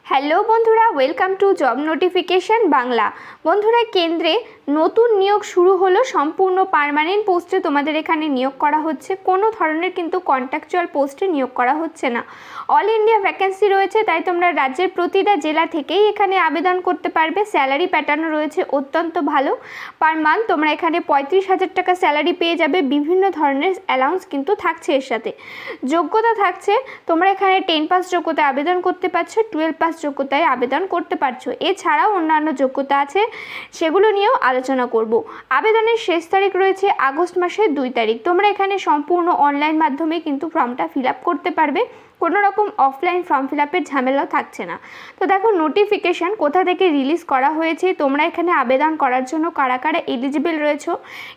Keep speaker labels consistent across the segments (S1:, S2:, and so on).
S1: Hello বন্ধুরা, welcome to job notification Bangla. বন্ধুরা, কেন্দ্রে নতুন নিয়োগ শুরু হলো। সম্পূর্ণ পার্মানেন্ট পোস্টে তোমাদের এখানে নিয়োগ করা হচ্ছে। কোনো ধরনের কিন্তু কন্ট্রাকচুয়াল পোস্টে নিয়োগ করা হচ্ছে না। অল ইন্ডিয়া ভ্যাকেন্সি রয়েছে, তাই তোমরা রাজ্যের প্রতিটা জেলা থেকেই এখানে আবেদন করতে পারবে। স্যালারি প্যাটার্নও রয়েছে অত্যন্ত ভালো। পার মান্থ তোমরা এখানে 35,000 টাকা স্যালারি পেয়ে যাবে। বিভিন্ন ধরনের অ্যালাউন্স কিন্তু থাকছে এর সাথে। যোগ্যতা থাকছে, তোমরা এখানে 10 পাস যোগ্যতায় আবেদন করতে পারছো, 12 পাস যোগ্যতায় আবেদন করতে পারছো। এছাড়াও অন্যান্য যোগ্যতা আছে, সেগুলো নিয়েও আলোচনা করব। আবেদনের শেষ তারিখ রয়েছে আগস্ট মাসের 2 তারিখ। তোমরা এখানে সম্পূর্ণ অনলাইন মাধ্যমে কিন্তু ফর্মটা ফিল আপ করতে পারবে। কোনো রকম অফলাইন ফর্ম ফিল আপের ঝামেলাও থাকছে না। তো দেখো নোটিফিকেশান কোথা থেকে রিলিজ করা হয়েছে, তোমরা এখানে আবেদন করার জন্য কারা কারা এলিজিবল রয়েছে,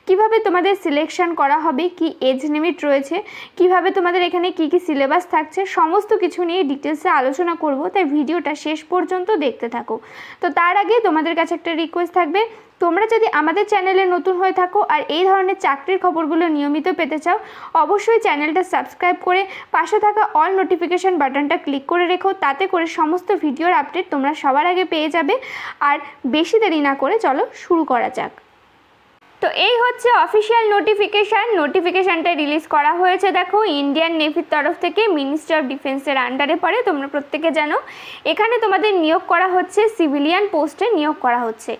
S1: কিভাবে তোমাদের সিলেকশন করা হবে, কি এজ লিমিট রয়েছে, কিভাবে তোমাদের এখানে কি কি সিলেবাস থাকছে, সমস্ত কিছু নিয়ে ডিটেলসে আলোচনা করব। তাই ভিডিওটা শেষ পর্যন্ত দেখতে থাকো। তো তার আগে তোমাদের কাছে একটা রিকোয়েস্ট থাকবে, তোমরা যদি আমাদের চ্যানেলে নতুন হয়ে থাকো আর এই ধরনের চাকরির খবরগুলো নিয়মিত পেতে চাও, অবশ্যই চ্যানেলটা সাবস্ক্রাইব করে পাশে থাকা অল নোটিফিকেশান বাটনটা ক্লিক করে রেখো। তাতে করে সমস্ত ভিডিওর আপডেট তোমরা সবার আগে পেয়ে যাবে। আর বেশি দেরি না করে চলো শুরু করা যাক। তো এই হচ্ছে অফিসিয়াল নোটিফিকেশানটা রিলিজ করা হয়েছে। দেখো, ইন্ডিয়ান নেভির তরফ থেকে মিনিস্ট্রি অফ ডিফেন্সের আন্ডারে পড়ে, তোমরা প্রত্যেকে জানো। এখানে তোমাদের নিয়োগ করা হচ্ছে সিভিলিয়ান পোস্টে নিয়োগ করা হচ্ছে।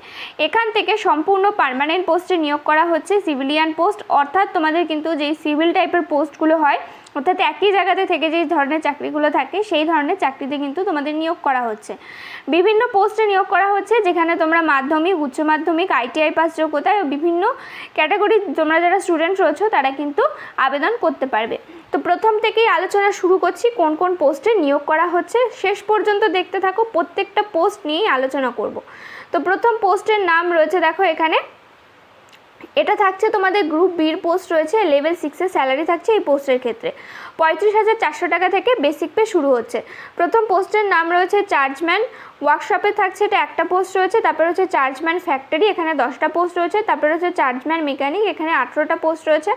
S1: এখান থেকে সম্পূর্ণ পার্মানেন্ট পোস্টে নিয়োগ করা হচ্ছে। সিভিলিয়ান পোস্ট অর্থাৎ তোমাদের কিন্তু যেই সিভিল টাইপের পোস্টগুলো হয়, অর্থাৎ একই জায়গাতে থেকে যেই ধরনের চাকরিগুলো থাকে সেই ধরনের চাকরিতে কিন্তু তোমাদের নিয়োগ করা হচ্ছে। বিভিন্ন পোস্টে নিয়োগ করা হচ্ছে, যেখানে তোমরা মাধ্যমিক, উচ্চ মাধ্যমিক, ITI পাস যোগ্যতায় বিভিন্ন ক্যাটাগরি তোমরা যারা স্টুডেন্ট রয়েছো তারা কিন্তু আবেদন করতে পারবে। তো প্রথম থেকেই আলোচনা শুরু করছি কোন কোন পোস্টে নিয়োগ করা হচ্ছে। শেষ পর্যন্ত দেখতে থাকো, প্রত্যেকটা পোস্ট নিয়েই আলোচনা করব। তো প্রথম পোস্টের নাম রয়েছে, দেখো এখানে এটা থাকছে তোমাদের গ্রুপ বির পোস্ট রয়েছে। লেভেল 6-এর স্যালারি থাকছে এই পোস্টের ক্ষেত্রে 35,400 টাকা থেকে বেসিক পে শুরু হচ্ছে। প্রথম পোস্টের নাম রয়েছে চার্জম্যান ওয়ার্কশপে থাকছে, এটা একটা পোস্ট রয়েছে। তারপরে হচ্ছে চার্জম্যান ফ্যাক্টরি, এখানে 10টা পোস্ট রয়েছে। তারপরে হচ্ছে চার্জম্যান মেকানিক, এখানে 18টা পোস্ট রয়েছে।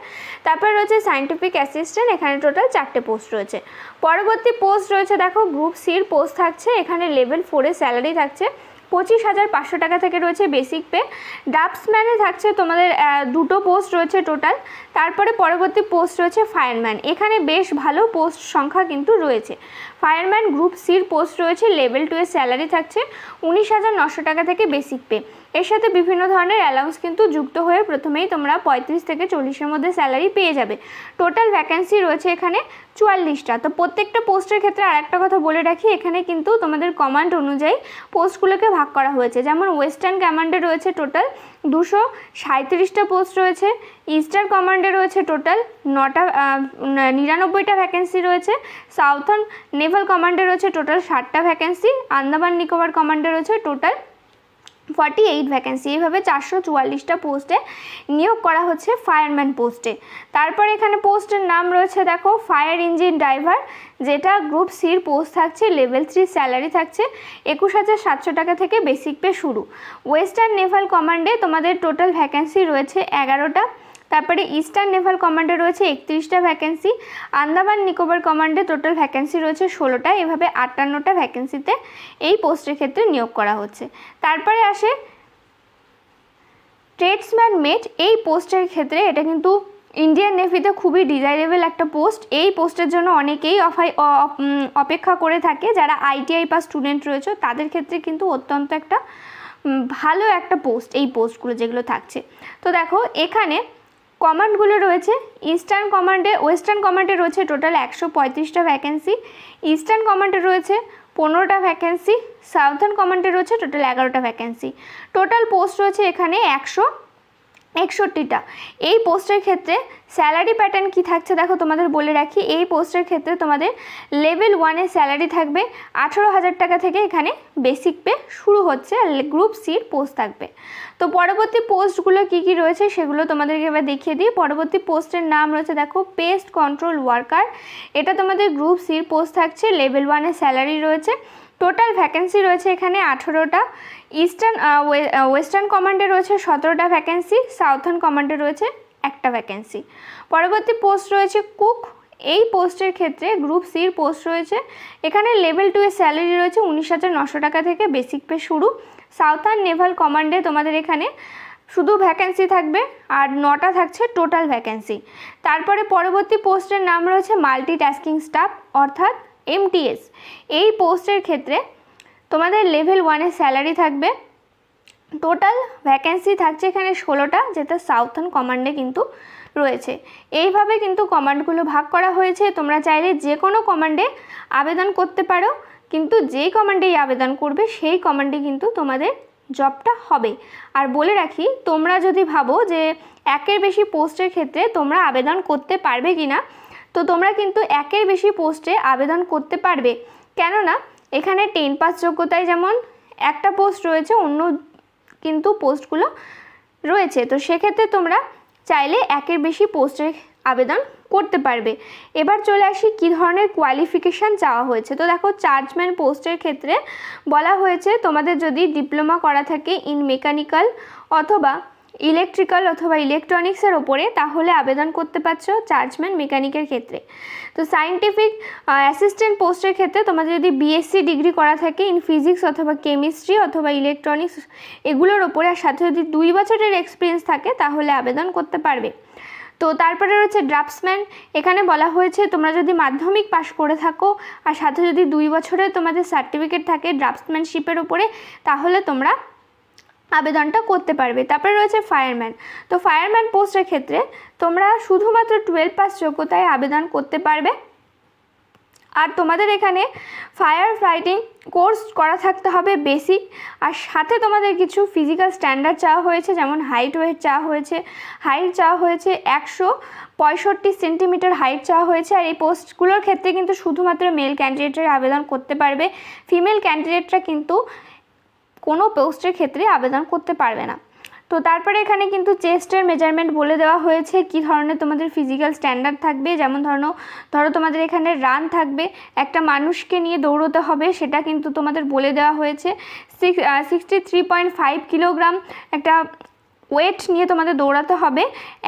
S1: তারপরে রয়েছে সায়েন্টিফিক অ্যাসিস্ট্যান্ট, এখানে টোটাল 4টে পোস্ট রয়েছে। পরবর্তী পোস্ট রয়েছে, দেখো গ্রুপ সির পোস্ট থাকছে। এখানে লেভেল 4-এর স্যালারি থাকছে 25,500 টাকা থেকে রয়েছে বেসিক পে। ড্রাফটসম্যানে থাকছে তোমাদের 2টো পোস্ট রয়েছে টোটাল। তারপরে পরবর্তী পোস্ট রয়েছে ফায়ারম্যান, এখানে বেশ ভালো পোস্ট সংখ্যা কিন্তু রয়েছে। ফায়ারম্যান গ্রুপ সির পোস্ট রয়েছে। লেভেল 2-এর স্যালারি থাকছে 19,900 টাকা থেকে বেসিক পে। এর সাথে বিভিন্ন ধরনের অ্যালাউন্স কিন্তু যুক্ত হয়ে প্রথমেই তোমরা 35 থেকে 40-এর মধ্যে স্যালারি পেয়ে যাবে। টোটাল ভ্যাকেন্সি রয়েছে এখানে 44টা। তো প্রত্যেকটা পোস্টের ক্ষেত্রে আর একটা কথা বলে রাখি, এখানে কিন্তু তোমাদের কমান্ড অনুযায়ী পোস্টগুলোকে ভাগ করা হয়েছে। যেমন ওয়েস্টার্ন কমান্ডে রয়েছে টোটাল 237টা পোস্ট রয়েছে। ইস্টার্ন কমান্ডে রয়েছে টোটাল 99টা ভ্যাকেন্সি রয়েছে। সাউথার্ন নেভাল কমান্ডে রয়েছে টোটাল 60টা ভ্যাকেন্সি। আন্দামান নিকোবর কমান্ডে রয়েছে টোটাল 48 ভ্যাকেন্সি। এইভাবে 444টা পোস্টে নিয়োগ করা হচ্ছে ফায়ারম্যান পোস্টে। তারপর এখানে পোস্টের নাম রয়েছে, দেখো ফায়ার ইঞ্জিন ড্রাইভার, যেটা গ্রুপ সির পোস্ট থাকছে। লেভেল 3 স্যালারি থাকছে 21,700 টাকা থেকে বেসিক পে শুরু। ওয়েস্টার্ন নেভাল কমান্ডে তোমাদের টোটাল ভ্যাকেন্সি রয়েছে 11টা। তারপরে ইস্টার্ন নেভাল কমান্ডে রয়েছে 31টা ভ্যাকেন্সি। আন্দামান নিকোবর কমান্ডে টোটাল ভ্যাকেন্সি রয়েছে 16টা। এভাবে 58টা ভ্যাকেন্সিতে এই পোস্টের ক্ষেত্রে নিয়োগ করা হচ্ছে। তারপরে আসে ট্রেডসম্যান মেট, এই পোস্টের ক্ষেত্রে এটা কিন্তু ইন্ডিয়ান নেভিতে খুবই ডিজাইরেবল একটা পোস্ট। এই পোস্টের জন্য অনেকেই অপেক্ষা করে থাকে। যারা ITI পাস স্টুডেন্ট রয়েছে তাদের ক্ষেত্রে কিন্তু অত্যন্ত একটা ভালো একটা পোস্ট এই পোস্টগুলো যেগুলো থাকছে। তো দেখো এখানে কমান্ডগুলো রয়েছে। ওয়েস্টার্ন কমান্ডে রয়েছে টোটাল 135টা ভ্যাকেন্সি। ইস্টার্ন কমান্ডে রয়েছে 15টা ভ্যাকেন্সি। সাউথার্ন কমান্ডে রয়েছে টোটাল 11টা ভ্যাকেন্সি। টোটাল পোস্ট রয়েছে এখানে 161টা। এই পোস্টের ক্ষেত্রে স্যালারি প্যাটার্ন কি থাকছে দেখো তোমাদের বলে রাখি। এই পোস্টের ক্ষেত্রে তোমাদের লেভেল 1-এর স্যালারি থাকবে 18,000 টাকা থেকে এখানে বেসিক পে শুরু হচ্ছে। গ্রুপ সির পোস্ট থাকবে। তো পরবর্তী পোস্টগুলো কি কি রয়েছে সেগুলো তোমাদেরকে এবার দেখিয়ে দিই। পরবর্তী পোস্টের নাম রয়েছে, দেখো পেস্ট কন্ট্রোল ওয়ার্কার, এটা তোমাদের গ্রুপ সির পোস্ট থাকছে। লেভেল 1-এর স্যালারি রয়েছে। টোটাল ভ্যাকেন্সি রয়েছে এখানে 18টা। ওয়েস্টার্ন কমান্ডে রয়েছে 17টা ভ্যাকেন্সি। সাউথার্ন কমান্ডে রয়েছে একটা ভ্যাকেন্সি। পরবর্তী পোস্ট রয়েছে কুক, এই পোস্টের ক্ষেত্রে গ্রুপ সির পোস্ট রয়েছে। এখানে লেভেল 2 এর স্যালারি রয়েছে 19,900 টাকা থেকে বেসিক পে শুরু। সাউথার্ন নেভাল কমান্ডে তোমাদের এখানে শুধু ভ্যাকেন্সি থাকবে আর 9টা থাকছে টোটাল ভ্যাকেন্সি। তারপরে পরবর্তী পোস্টের নাম রয়েছে মাল্টিটাস্কিং স্টাফ অর্থাৎ MTS। এই পোস্টের ক্ষেত্রে তোমাদের লেভেল 1 এর স্যালারি থাকবে, টোটাল ভ্যাকেন্সি থাকছে এখানে 16টা, যেটা সাউথার্ন কমান্ডে কিন্তু রয়েছে। এইভাবে কিন্তু কমান্ডগুলো ভাগ করা হয়েছে। তোমরা চাইলে যে কোনো কমান্ডে আবেদন করতে পারো, কিন্তু যেই কমান্ডেই আবেদন করবে সেই কমান্ডে কিন্তু তোমাদের জবটা হবে। আর বলে রাখি, তোমরা যদি ভাবো যে একের বেশি পোস্টের ক্ষেত্রে তোমরা আবেদন করতে পারবে কি না, তো তোমরা কিন্তু একের বেশি পোস্টে আবেদন করতে পারবে। কেননা এখানে 10 পাস যোগ্যতায় যেমন একটা পোস্ট রয়েছে, অন্য কিন্তু পোস্টগুলো রয়েছে। তো সেক্ষেত্রে তোমরা চাইলে একের বেশি পোস্টের আবেদন করতে পারবে। এবার চলে আসি কী ধরনের কোয়ালিফিকেশান চাওয়া হয়েছে। তো দেখো, চার্জম্যান পোস্টের ক্ষেত্রে বলা হয়েছে তোমাদের যদি ডিপ্লোমা করা থাকে ইন মেকানিক্যাল অথবা ইলেকট্রিক্যাল অথবা ইলেকট্রনিক্সের ওপরে, তাহলে আবেদন করতে পারছো চার্জম্যান মেকানিকের ক্ষেত্রে। তো সায়েন্টিফিক অ্যাসিস্ট্যান্ট পোস্টের ক্ষেত্রে তোমাদের যদি BSc ডিগ্রি করা থাকে ইন ফিজিক্স অথবা কেমিস্ট্রি অথবা ইলেকট্রনিক্স এগুলোর ওপরে, আর সাথে যদি 2 বছরের এক্সপিরিয়েন্স থাকে তাহলে আবেদন করতে পারবে। তো তারপরে রয়েছে ড্রাফটসম্যান। এখানে বলা হয়েছে তোমরা যদি মাধ্যমিক পাশ করে থাকো আর সাথে যদি 2 বছরের তোমাদের সার্টিফিকেট থাকে ড্রাফটসম্যানশিপের ওপরে, তাহলে তোমরা আবেদনটা করতে পারবে। তারপরে রয়েছে ফায়ারম্যান। তো ফায়ারম্যান পোস্টের ক্ষেত্রে তোমরা শুধুমাত্র 12 পাস যোগ্যতায় আবেদন করতে পারবে। আর তোমাদের এখানে ফায়ার ফাইটিং কোর্স করা থাকতে হবে বেসিক, আর সাথে তোমাদের কিছু ফিজিক্যাল স্ট্যান্ডার্ড চাওয়া হয়েছে, যেমন হাইট ওয়েট চাওয়া হয়েছে। হাইট চাওয়া হয়েছে 165 সেন্টিমিটার হাইট চাওয়া হয়েছে। আর এই পোস্টগুলোর ক্ষেত্রে কিন্তু শুধুমাত্র মেল ক্যান্ডিডেটরা আবেদন করতে পারবে, ফিমেল ক্যান্ডিডেটরা কিন্তু কোনো পোস্টের ক্ষেত্রে আবেদন করতে পারবে না। তো তারপরে এখানে কিন্তু চেস্টের মেজারমেন্ট বলে দেওয়া হয়েছে, কি ধরনের তোমাদের ফিজিক্যাল স্ট্যান্ডার্ড থাকবে। যেমন ধরো তোমাদের এখানে রান থাকবে, একটা মানুষকে নিয়ে দৌড়তে হবে, সেটা কিন্তু তোমাদের বলে দেওয়া হয়েছে। 63.5 কিলোগ্রাম একটা ওয়েট নিয়ে তোমাদের দৌড়াতে হবে,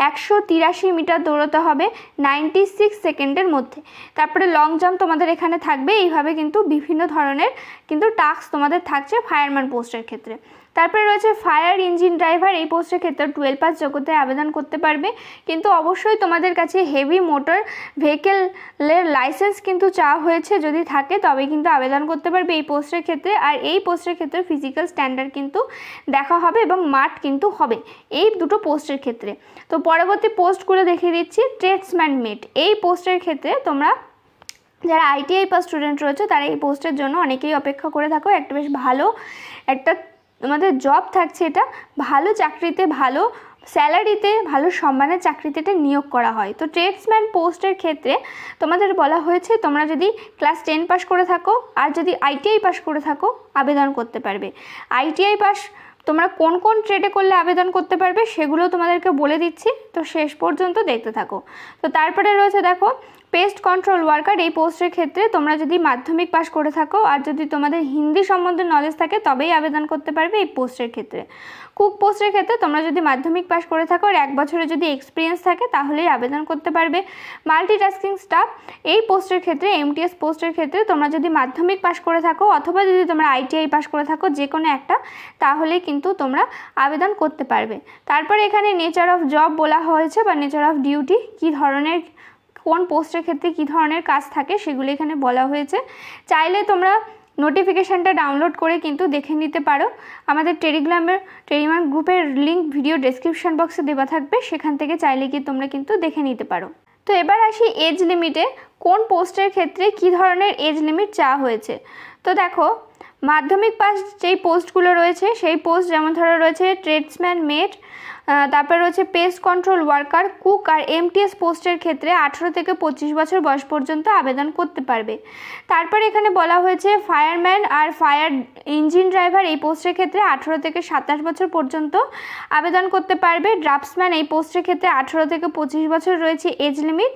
S1: 183 মিটার দৌড়াতে হবে 96 সেকেন্ডের মধ্যে। তারপরে লং জাম্প তোমাদের এখানে থাকবে। এইভাবে কিন্তু বিভিন্ন ধরনের কিন্তু টাস্ক তোমাদের থাকছে ফায়ারম্যান পোস্টের ক্ষেত্রে। তারপরে রয়েছে ফায়ার ইঞ্জিন ড্রাইভার। এই পোস্টের ক্ষেত্রে 12 পাস যোগ্যতায় আবেদন করতে পারবে, কিন্তু অবশ্যই তোমাদের কাছে হেভি মোটর ভেহিকেলের লাইসেন্স কিন্তু চাওয়া হয়েছে, যদি থাকে তবে কিন্তু আবেদন করতে পারবে এই পোস্টের ক্ষেত্রে। আর এই পোস্টের ক্ষেত্রে ফিজিক্যাল স্ট্যান্ডার্ড কিন্তু দেখা হবে এবং মাঠ কিন্তু হবে এই দুটো পোস্টের ক্ষেত্রে। তো পরবর্তী পোস্টগুলো দেখিয়ে দিচ্ছি। ট্রেডসম্যান মেট। এই পোস্টের ক্ষেত্রে তোমরা যারা ITI পাস স্টুডেন্ট রয়েছে তারা এই পোস্টের জন্য অনেকেই অপেক্ষা করে থাকো। একটা বেশ ভালো একটা তোমাদের জব থাকছে, এটা ভালো চাকরিতে, ভালো স্যালারিতে, ভালো সম্মানের চাকরিতে এটা নিয়োগ করা হয়। তো ট্রেডসম্যান পোস্টের ক্ষেত্রে তোমাদের বলা হয়েছে তোমরা যদি ক্লাস 10 পাস করে থাকো আর যদি ITI পাস করে থাকো আবেদন করতে পারবে। ITI পাস তোমরা কোন কোন ট্রেডে করলে আবেদন করতে পারবে সেগুলো তোমাদেরকে বলে দিচ্ছি, তো শেষ পর্যন্ত দেখতে থাকো। তো তারপরে রয়েছে দেখো পেস্ট কন্ট্রোল ওয়ার্কার। এই পোস্টের ক্ষেত্রে তোমরা যদি মাধ্যমিক পাস করে থাকো আর যদি তোমাদের হিন্দি সম্বন্ধে নলেজ থাকে তবেই আবেদন করতে পারবে এই পোস্টের ক্ষেত্রে। কুক পোস্টের ক্ষেত্রে তোমরা যদি মাধ্যমিক পাস করে থাকো আর 1 বছরের যদি এক্সপিরিয়েন্স থাকে তাহলেই আবেদন করতে পারবে। Multitasking staff. এই পোস্টের ক্ষেত্রে MTS পোস্টের ক্ষেত্রে তোমরা যদি মাধ্যমিক পাস করে থাকো অথবা যদি তোমরা ITI পাস করে থাকো যে কোনো একটা, তাহলে কিন্তু তোমরা আবেদন করতে পারবে। তারপরে এখানে নেচার অফ জব বলা হয়েছে বা নেচার অফ ডিউটি, কী ধরনের কোন পোস্টের ক্ষেত্রে কী ধরনের কাজ থাকে সেগুলো এখানে বলা হয়েছে। চাইলে তোমরা নোটিফিকেশানটা ডাউনলোড করে কিন্তু দেখে নিতে পারো। আমাদের টেলিগ্রাম গ্রুপের লিঙ্ক ভিডিও ডেসক্রিপশন বক্সে দেওয়া থাকবে, সেখান থেকে চাইলে কি তোমরা কিন্তু দেখে নিতে পারো। তো এবার আসি এজ লিমিটে। কোন পোস্টের ক্ষেত্রে কী ধরনের এজ লিমিট চাওয়া হয়েছে। তো দেখো, মাধ্যমিক পাস যেই পোস্টগুলো রয়েছে সেই পোস্ট যেমন ধরো রয়েছে ট্রেডসম্যান মেট, তারপরে রয়েছে পেস্ট কন্ট্রোল ওয়ার্কার, কুক আর MTS পোস্টের ক্ষেত্রে 18 থেকে 25 বছর বয়স পর্যন্ত আবেদন করতে পারবে। তারপরে এখানে বলা হয়েছে ফায়ারম্যান আর ফায়ার ইঞ্জিন ড্রাইভার। এই পোস্টের ক্ষেত্রে 18 থেকে 27 বছর পর্যন্ত আবেদন করতে পারবে। ড্রাফটসম্যান এই পোস্টের ক্ষেত্রে 18 থেকে 25 বছর রয়েছে এজ লিমিট।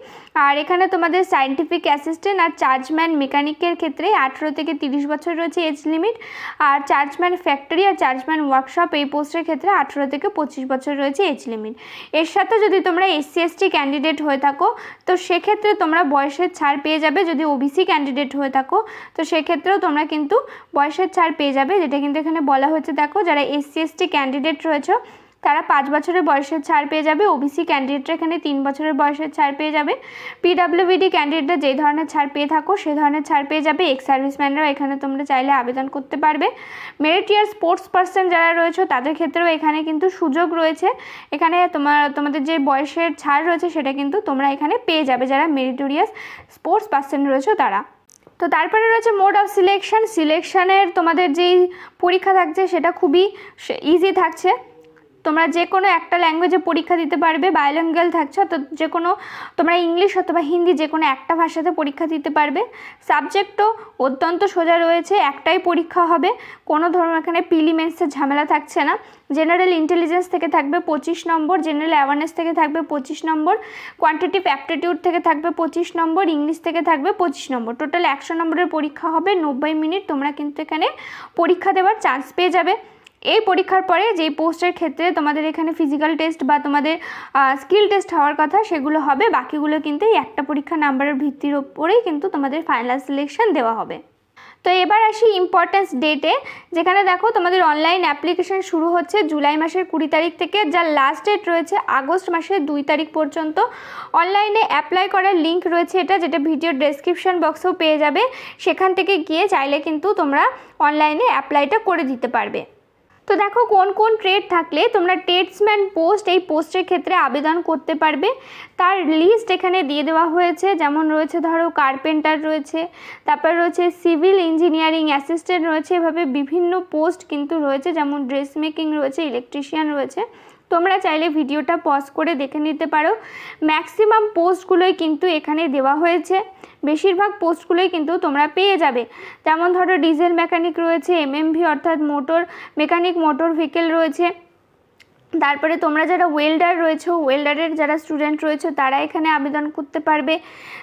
S1: আর এখানে তোমাদের সায়েন্টিফিক অ্যাসিস্ট্যান্ট আর চার্জম্যান মেকানিকের ক্ষেত্রে 18 থেকে 30 30 বছর রয়েছে এজ লিমিট। আর চার্জম্যান ফ্যাক্টরি আর চার্জম্যান ওয়ার্কশপ এই পোস্টের ক্ষেত্রে 18 থেকে 25 বছর রয়েছে এজ লিমিট। এর সাথে যদি তোমরা SC ST ক্যান্ডিডেট হয়ে থাকো তো সেক্ষেত্রে তোমরা বয়সের ছাড় পেয়ে যাবে। যদি OBC ক্যান্ডিডেট হয়ে থাকো তো সেক্ষেত্রেও তোমরা কিন্তু বয়সের ছাড় পেয়ে যাবে, যেটা কিন্তু এখানে বলা হচ্ছে। দেখো যারা SC ST ক্যান্ডিডেট রয়েছে তারা 5 বছরের বয়সের ছাড় পেয়ে যাবে। OBC ক্যান্ডিডেটরা এখানে 3 বছরের বয়সের ছাড় পেয়ে যাবে। PWD ক্যান্ডিডেটরা যেই ধরনের ছাড় পেয়ে থাকো সেই ধরনের ছাড় পেয়ে যাবে। এক্স সার্ভিসম্যানরাও এখানে তোমরা চাইলে আবেদন করতে পারবে। মেরিটিয়ার স্পোর্টস পার্সন যারা রয়েছে তাদের ক্ষেত্রেও এখানে কিন্তু সুযোগ রয়েছে। এখানে তোমাদের যে বয়সের ছাড় রয়েছে সেটা কিন্তু তোমরা এখানে পেয়ে যাবে যারা মেরিটোরিয়াস স্পোর্টস পার্সন রয়েছে তারা। তো তারপরে রয়েছে মোড অফ সিলেকশনের তোমাদের যেই পরীক্ষা থাকছে সেটা খুবই ইজি থাকছে। তোমরা যে কোনো একটা ল্যাঙ্গুয়েজে পরীক্ষা দিতে পারবে, বায়োলিঙ্গুয়াল থাকছে, তো যে কোনো তোমরা ইংলিশ অথবা হিন্দি যে কোনো একটা ভাষাতে পরীক্ষা দিতে পারবে। সাবজেক্টও অত্যন্ত সোজা রয়েছে, একটাই পরীক্ষা হবে, কোনো ধরনের এখানে প্রিলিমিনারির ঝামেলা থাকছে না। জেনারেল ইন্টেলিজেন্স থেকে থাকবে 25 নম্বর, জেনারেল অ্যাওয়ারনেস থেকে থাকবে 25 নম্বর, কোয়ান্টিটিভ অ্যাপটিটিউড থেকে থাকবে 25 নম্বর, ইংলিশ থেকে থাকবে 25 নম্বর। টোটাল 100 নম্বরের পরীক্ষা হবে। 90 মিনিট তোমরা কিন্তু এখানে পরীক্ষা দেওয়ার চান্স পেয়ে যাবে। এই পরীক্ষার পরে যেই পোস্টের ক্ষেত্রে তোমাদের এখানে ফিজিক্যাল টেস্ট বা তোমাদের স্কিল টেস্ট হওয়ার কথা সেগুলো হবে, বাকিগুলো কিন্তু এই একটা পরীক্ষা নাম্বারের ভিত্তির ওপরেই কিন্তু তোমাদের ফাইনাল সিলেকশন দেওয়া হবে। তো এবার আসি ইম্পর্টেন্স ডেটে, যেখানে দেখো তোমাদের অনলাইন অ্যাপ্লিকেশন শুরু হচ্ছে জুলাই মাসের 20 তারিখ থেকে, যার লাস্ট ডেট রয়েছে আগস্ট মাসের 2 তারিখ পর্যন্ত। অনলাইনে অ্যাপ্লাই করার লিঙ্ক রয়েছে এটা, যেটা ভিডিও ডেসক্রিপশন বক্সেও পেয়ে যাবে। সেখান থেকে গিয়ে চাইলে কিন্তু তোমরা অনলাইনে অ্যাপ্লাইটা করে দিতে পারবে। তো দেখো কোন কোন ট্রেড থাকলে তোমরা ট্রেডসম্যান পোস্ট এই পোস্টের ক্ষেত্রে আবেদন করতে পারবে তার লিস্ট এখানে দিয়ে দেওয়া হয়েছে। যেমন রয়েছে ধরো কার্পেন্টার রয়েছে, তারপর রয়েছে সিভিল ইঞ্জিনিয়ারিং অ্যাসিস্ট্যান্ট রয়েছে, এভাবে বিভিন্ন পোস্ট কিন্তু রয়েছে, যেমন ড্রেস মেকিং রয়েছে, ইলেকট্রিশিয়ান রয়েছে। তোমরা চাইলে ভিডিওটা পজ করে দেখে নিতে পারো। ম্যাক্সিমাম পোস্টগুলোই কিন্তু এখানে দেওয়া হয়েছে, বেশিরভাগ পোস্টগুলোই কিন্তু তোমরা পেয়ে যাবে। যেমন ধরো ডিজেল মেকানিক রয়েছে, MMV অর্থাৎ মোটর মেকানিক মোটর ভেহিকেল রয়েছে। তারপরে তোমরা যারা ওয়েল্ডার রয়েছে, ওয়েল্ডারের যারা স্টুডেন্ট রয়েছে তারা এখানে আবেদন করতে পারবে।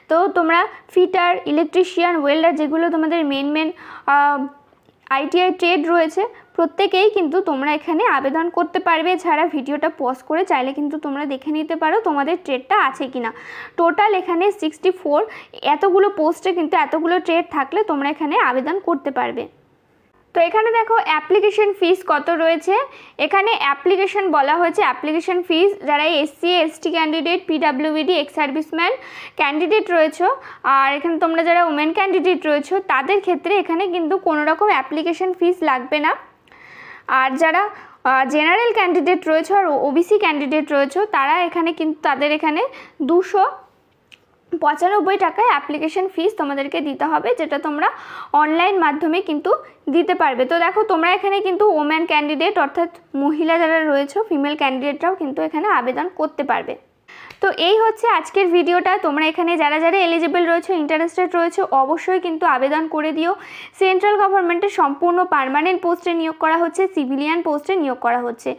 S1: তো তোমরা ফিটার, ইলেকট্রিশিয়ান, ওয়েল্ডার যেগুলো তোমাদের মেন ITI ট্রেড রয়েছে প্রত্যেকেই কিন্তু তোমরা এখানে আবেদন করতে পারবে। এছাড়া ভিডিওটা পজ করে চাইলে কিন্তু তোমরা দেখে নিতে পারো তোমাদের ট্রেডটা আছে কিনা। টোটাল এখানে 64 এতগুলো পোস্টে কিন্তু এতগুলো ট্রেড থাকলে তোমরা এখানে আবেদন করতে পারবে। তো এখানে দেখো অ্যাপ্লিকেশন ফিস কত রয়েছে। এখানে অ্যাপ্লিকেশন বলা হয়েছে অ্যাপ্লিকেশন ফিস যারা SC ST candidate, PWD ex serviceman candidate রয়েছে, আর এখানে তোমরা যারা ওমেন ক্যান্ডিডেট রয়েছে তাদের ক্ষেত্রে এখানে কিন্তু কোনো রকম অ্যাপ্লিকেশন ফিস লাগবে না। আর যারা জেনারেল ক্যান্ডিডেট রয়েছে আর OBC ক্যান্ডিডেট রয়েছে তারা এখানে কিন্তু তাদের এখানে 295 টাকায় অ্যাপ্লিকেশন ফিস তোমাদেরকে দিতে হবে, যেটা তোমরা অনলাইন মাধ্যমে কিন্তু দিতে পারবে। তো দেখো তোমরা এখানে কিন্তু ওমেন ক্যান্ডিডেট অর্থাৎ মহিলা যারা রয়েছে, ফিমেল ক্যান্ডিডেটরাও কিন্তু এখানে আবেদন করতে পারবে। তো এই হচ্ছে আজকের ভিডিওটা। তোমরা এখানে যারা যারা এলিজিবল রয়েছে, ইন্টারেস্টেড রয়েছে, অবশ্যই কিন্তু আবেদন করে দিও। সেন্ট্রাল গভর্নমেন্টের সম্পূর্ণ পার্মানেন্ট পোস্টে নিয়োগ করা হচ্ছে, সিভিলিয়ান পোস্টে নিয়োগ করা হচ্ছে।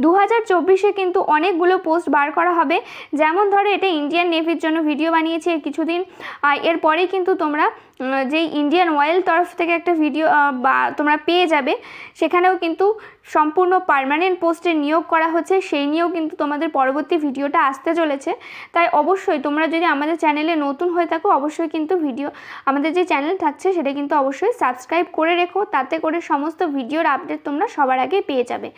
S1: 2024-এ কিন্তু অনেকগুলো পোস্ট বার করা হবে। যেমন ধরো এটা ইন্ডিয়ান নেভির জন্য ভিডিও বানিয়েছি কিছুদিন, এরপরে কিন্তু তোমরা যেই ইন্ডিয়ান অয়েল তরফ থেকে একটা ভিডিও বা তোমরা পেয়ে যাবে, সেখানেও কিন্তু সম্পূর্ণ পার্মানেন্ট পোস্টে নিয়োগ করা হচ্ছে, সেই নিয়েও কিন্তু তোমাদের পরবর্তী ভিডিওটা আসতে চলেছে। তাই অবশ্যই তোমরা যদি আমাদের চ্যানেলে নতুন হয়ে থাকো অবশ্যই কিন্তু আমাদের যে চ্যানেল থাকছে সেটা কিন্তু অবশ্যই সাবস্ক্রাইব করে রেখো, তাতে করে সমস্ত ভিডিওর আপডেট তোমরা সবার আগে পেয়ে যাবে।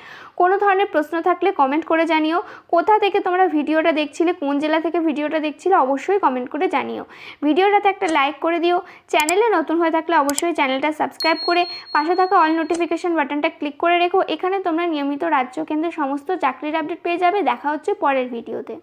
S1: কোনো ধরনের প্রশ্ন থাকলে কমেন্ট করে জানিও। কোথা থেকে তোমরা ভিডিওটা দেখছিলে, কোন জেলা থেকে ভিডিওটা দেখছিলে অবশ্যই কমেন্ট করে জানিও। ভিডিওটাতে একটা লাইক করে দিও। চ্যানেলে নতুন হয়ে থাকলে অবশ্যই চ্যানেলটা সাবস্ক্রাইব করে পাশে থাকা অল নোটিফিকেশন বাটনটা ক্লিক করে রেখো। এখানে তোমরা নিয়মিত রাজ্য কেন্দ্রের সমস্ত চাকরির আপডেট পেয়ে যাবে। দেখা হচ্ছে পরের ভিডিওতে।